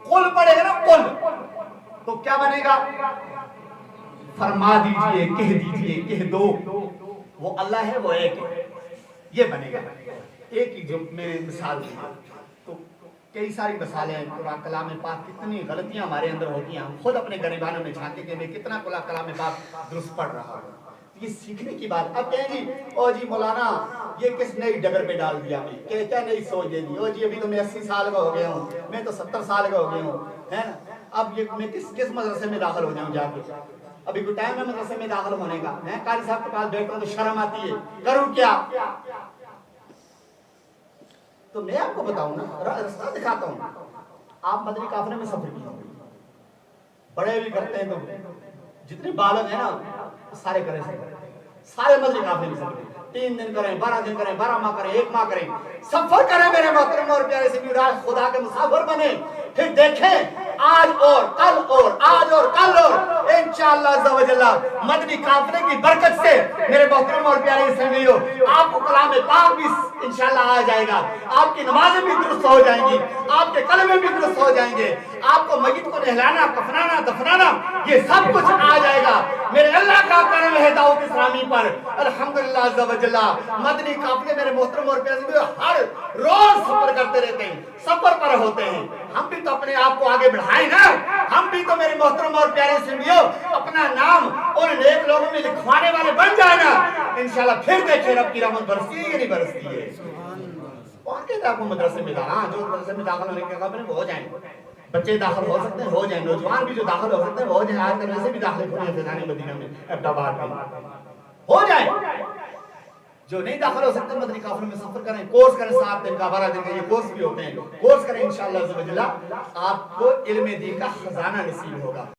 قل پڑھے گا نا قل تو کیا بنے گا؟ فرما دیجئے، کہہ دیجئے، کہہ دو وہ اللہ ہے، وہ ایک ہے، یہ بنے گا۔ ایک ہی جو میں مثال دی تو کئی ساری مثالیں ہیں۔ قرآن کلام پاک کتنی غلطیاں ہمارے اندر ہوتی ہیں، ہم خود اپنے گریبانوں میں جھانکیں کہ میں کتنا کلام پاک درست پڑھ رہا ہوں۔ یہ سیکھنے کی بات۔ اب کہیں جی او جی مولانا یہ کس نئی ڈگر پہ ڈال دیا ہمیں، کیا نئی سوچ دے دی، او جی ابھی تو میں 80 سال کا ہو گیا ہوں، میں تو 70 سال کا ہو گیا ہوں، ہے نا، اب یہ میں کس مدرسے میں داخل ہو جاؤں جا کے؟ ابھی کوئی ٹائم ہے مدرسے میں داخل ہونے کا؟ میں قاری صاحب کے پاس بیٹھتا ہوں تو شرم آتی ہے، کروں کیا؟ تو میں آپ کو بتاؤں نا، راستہ دکھاتا ہوں۔ آپ مدنی قافلے میں سفر کیے، بڑے بھی کرتے ہیں تو جتنے بالغ ہیں نا سارے کریں، سارے مدنی قافلے میں سفر کریں، 3 دن کریں، 12 دن کریں، 12 ماہ کریں، 1 ماہ کریں، سفر کریں میرے محترم اور پیارے سے میراث خدا کے مسافر بنے، پھر دیکھیں آج اور کل اور آج اور کل اور انشاءاللہ عز و جل مدنی قافلے کی برکت سے میرے محترم اور پیارے اسلامیوں آپ کو کلام پاک بھی انشاءاللہ آ جائے گا، آپ کی نمازیں بھی درست ہو جائیں گی، آپ کے کلمے بھی درست ہو جائیں گے، آپ کو میت کو نہلانا، کفنانا، دفنانا یہ سب کچھ آ جائے گا۔ میرے اللہ کا کرم ہے دعوت اسلامی پر الحمدللہ عز و جل۔ مدنی قافلے میرے محترم اور پیارے اسلامیوں ہر روز سفر کرتے رہتے ہیں، سفر پر ہوتے ہیں۔ ہم بھی تو اپنے آپ کو آگے بڑھائیں نا، ہم بھی تو میرے محترم اور پیارے اسلامیوں اپنا نام ان نیک لوگوں میں لکھوانے والے بن جائیں نا، انشاءاللہ پھر دیکھیں رب کی رحمت برستی ہے یا نہیں برستی ہے۔ کون کہتا ہے آپ کو مدرسے میں داخل؟ ہاں جو مدرسے میں داخل ہونے کے قابل وہ ہو جائیں، بچے داخل ہو سکتے ہیں ہو جائیں، نوجوان بھی جو داخل ہو سکتے ہیں وہ ہو جائیں، آج کل ویسے بھی داخل کھلے ہیں فیضان مدینہ میں، احمدآباد میں ہو جائیں۔ جو نہیں داخل ہو سکتے مدنی قافلے میں سفر کریں، کورس کریں، 7 دن کا 12 دن کا یہ کورس بھی ہوتے ہیں، کورس کریں انشاءاللہ عز و جل، آپ کو علم دین کا خزانہ نصیب ہوگا۔